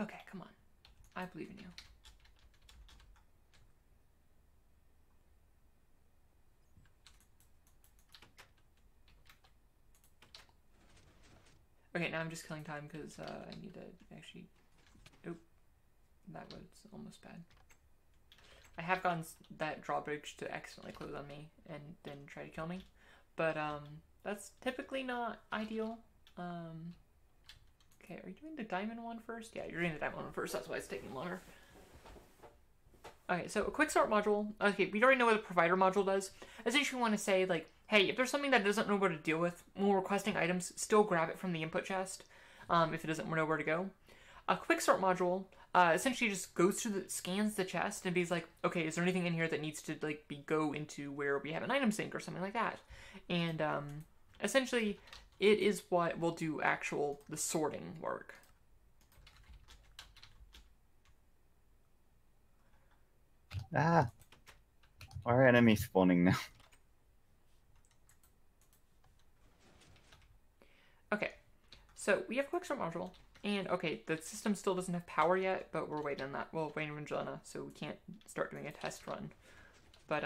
Okay, come on. I believe in you. Okay, now I'm just killing time because I need to actually... Oop. That was almost bad. I have gotten that drawbridge to accidentally close on me and then try to kill me. But that's typically not ideal. Okay, are you doing the diamond one first? Yeah, you're doing the diamond one first. That's why it's taking longer. Okay, so a quick start module. Okay, we already know what the provider module does. Essentially, we want to say, like, hey, if there's something that doesn't know where to deal with when requesting items, still grab it from the input chest if it doesn't know where to go. A quick start module essentially just goes through scans the chest and be like, okay, is there anything in here that needs to like go into where we have an item sync or something like that? And essentially, it is what will do the sorting work. Ah, why are enemies spawning now? Okay, so we have a quick start module. And okay, the system still doesn't have power yet, but we're waiting on that. Well, waiting on Jelena, so we can't start doing a test run. But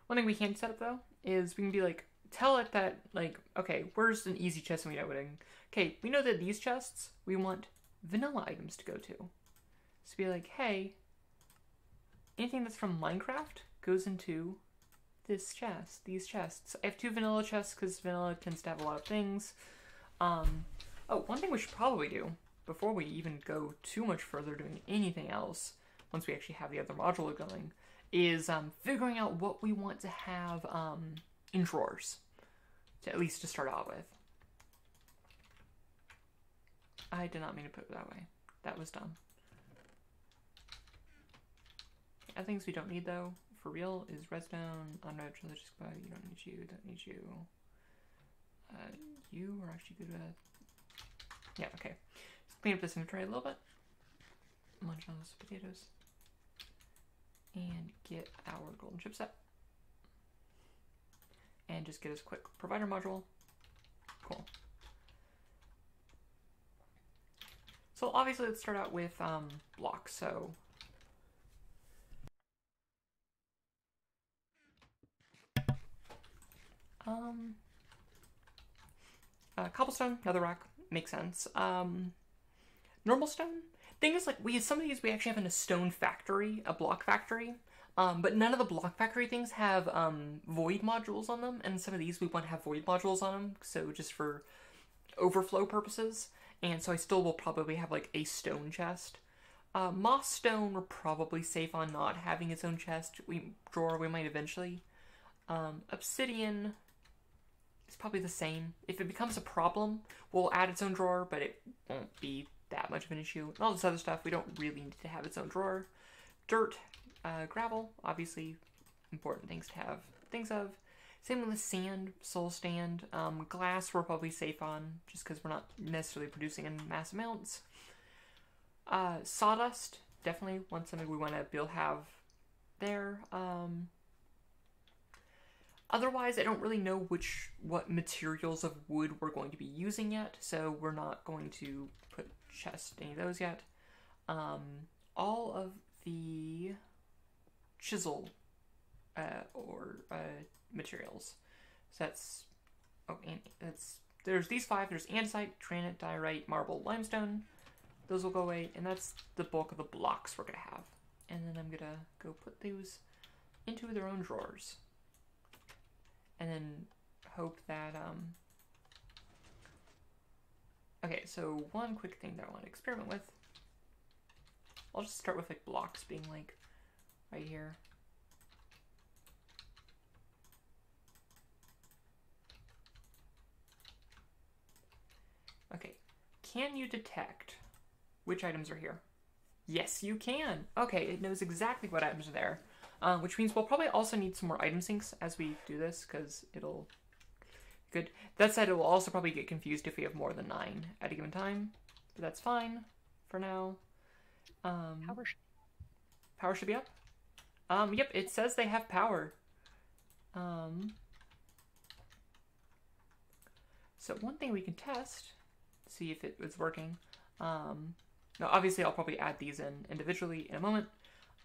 one thing we can set up though is we can be like, tell it that like, okay, where's an easy chest and we know it. Okay, we know that these chests we want vanilla items to go to. So be like, hey, anything that's from Minecraft goes into this chest, these chests. I have 2 vanilla chests because vanilla tends to have a lot of things. Oh, one thing we should probably do before we even go too much further doing anything else, once we actually have the other module going, is figuring out what we want to have in drawers, at least to start out with. I did not mean to put it that way. That was dumb. Other things we don't need though, for real, is redstone, unread religious body. You don't need you, don't need you. You are actually good at... Yeah, okay. Let's clean up this inventory a little bit. Munch on those potatoes. And get our golden chip set. And just get us a quick provider module. Cool. So obviously let's start out with blocks, so... cobblestone, netherrack, makes sense. Normal stone? Thing is, like, some of these we actually have in a stone factory, a block factory, but none of the block factory things have void modules on them, and some of these we want to have void modules on them, so just for overflow purposes, and so I still will probably have, like, a stone chest. Moss stone we're probably safe on not having its own chest. Drawer we might eventually. Obsidian is probably the same. If it becomes a problem, we'll add its own drawer, but it won't be that much of an issue. And all this other stuff, we don't really need to have its own drawer. Dirt, gravel, obviously important things to have things of. Same with sand, soul stand. Glass we're probably safe on, just because we're not necessarily producing in mass amounts. Sawdust, definitely something we want to be able to have there. Otherwise, I don't really know what materials of wood we're going to be using yet, so we're not going to put any of those yet. All of the chisel materials. So there's these 5. There's andesite, granite, diorite, marble, limestone. Those will go away, and that's the bulk of the blocks we're gonna have. And then I'm gonna go put those into their own drawers. And then hope that, okay, so one quick thing that I want to experiment with. I'll just start with, like, blocks being, like, right here. Okay, can you detect which items are here? Yes, you can! Okay, it knows exactly what items are there. Which means we'll probably also need some more item syncs as we do this, because it'll be good. That said, it will also probably get confused if we have more than 9 at a given time, but that's fine for now. Power should be up. Yep, it says they have power. So one thing we can test, see if it was working, Now, obviously, I'll probably add these in individually in a moment,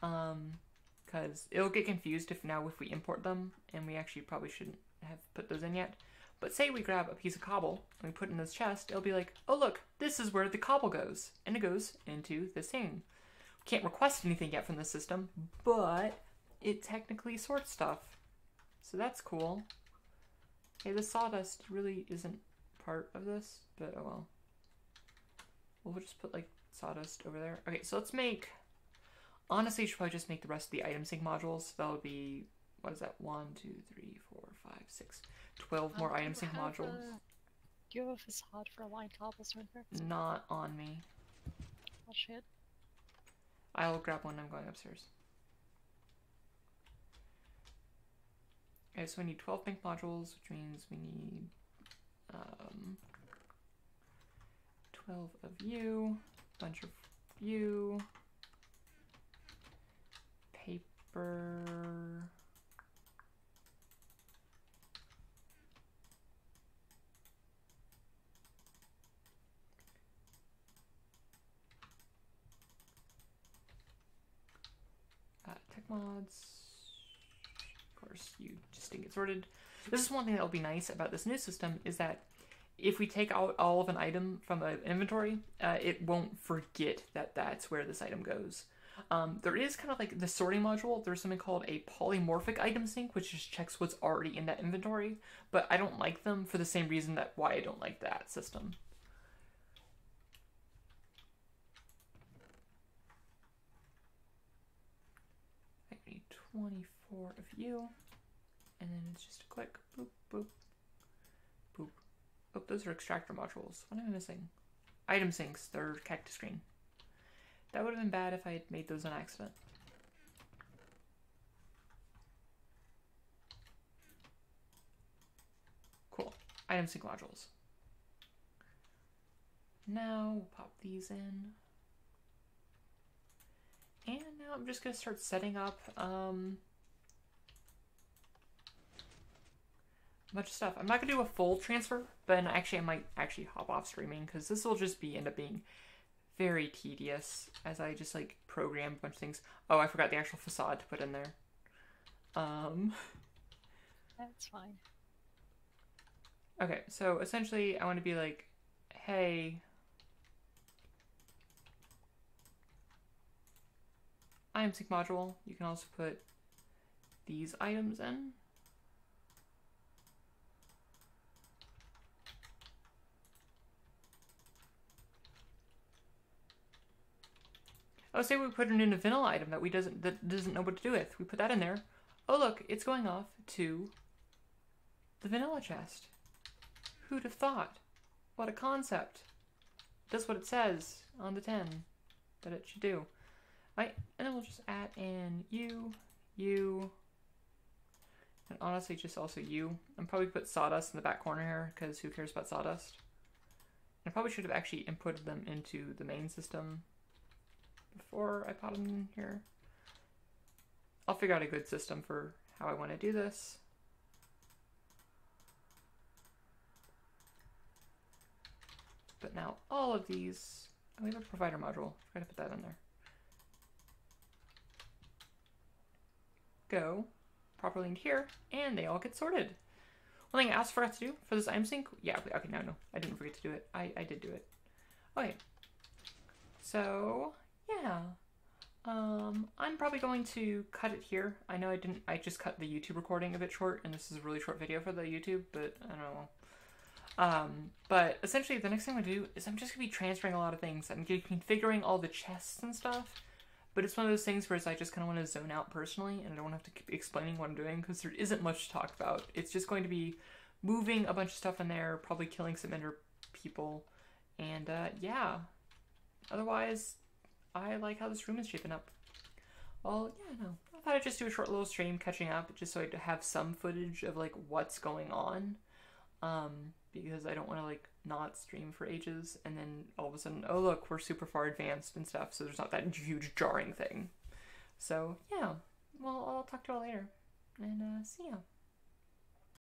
because it'll get confused if we import them, and we actually probably shouldn't have put those in yet. But say we grab a piece of cobble and we put it in this chest, it'll be like, oh look, this is where the cobble goes, and it goes into this thing. We can't request anything yet from the system, but it technically sorts stuff, so that's cool. Okay, the sawdust really isn't part of this, but oh well. We'll just put like sawdust over there. Okay, so let's make, honestly, you should probably just make the rest of the item sync modules. That'll be, what is that? 1, 2, 3, 4, 5, 6, 12 more item sync modules. Do you have a facade for a line cobblestone here? Not on me. Oh shit. I'll grab one, I'm going upstairs. Okay, so we need 12 pink modules, which means we need 12 of you, bunch of you, paper, tech mods. Of course, you just didn't get sorted. This is one thing that will be nice about this new system, is that if we take out all of an item from an inventory, it won't forget that that's where this item goes. There is kind of like the sorting module. There's something called a polymorphic item sync, which just checks what's already in that inventory, but I don't like them for the same reason that why I don't like that system. I need 24 of you, and then it's just a click, boop, boop, boop. Oh, those are extractor modules. What am I missing? Item syncs, they're cactus green. That would have been bad if I had made those on accident. Cool. Item sync modules. Now we'll pop these in. And now I'm just going to start setting up a bunch of stuff. I'm not going to do a full transfer, but actually I might actually hop off streaming, because this will just end up being very tedious as I just like program a bunch of things. Oh, I forgot the actual facade to put in there. That's fine. Okay, so essentially I want to be like, hey, item sync module, you can also put these items in. Oh, say we put in a vanilla item that doesn't know what to do with. We put that in there. Oh look, it's going off to the vanilla chest. Who'd have thought? What a concept. It does what it says on the 10 that it should do. Right, and then we'll just add in you, and honestly just also you. I'm probably put sawdust in the back corner here, because who cares about sawdust? I probably should have actually inputted them into the main system before I pop them in here. I'll figure out a good system for how I want to do this. But now all of these, we have a provider module. I forgot to put that in there. Go properly into here, and they all get sorted. One thing I also forgot to do for this item sync, yeah, okay, no, I didn't forget to do it. I did do it. Okay, so yeah, I'm probably going to cut it here. I know I just cut the YouTube recording a bit short, and this is a really short video for the YouTube, but I don't know. But essentially the next thing I'm gonna do is I'm just gonna be transferring a lot of things. I'm gonna be configuring all the chests and stuff, but it's one of those things where I just kind of want to zone out personally, and I don't have to keep explaining what I'm doing, because there isn't much to talk about. It's just going to be moving a bunch of stuff in there, probably killing some ender people, and yeah. Otherwise, I like how this room is shaping up. Well, yeah, no. I thought I'd just do a short little stream catching up, just so I'd have some footage of, like, what's going on. Because I don't want to, like, not stream for ages, and then all of a sudden, oh look, we're super far advanced and stuff, so there's not that huge jarring thing. So, yeah. Well, I'll talk to you all later. And, see ya.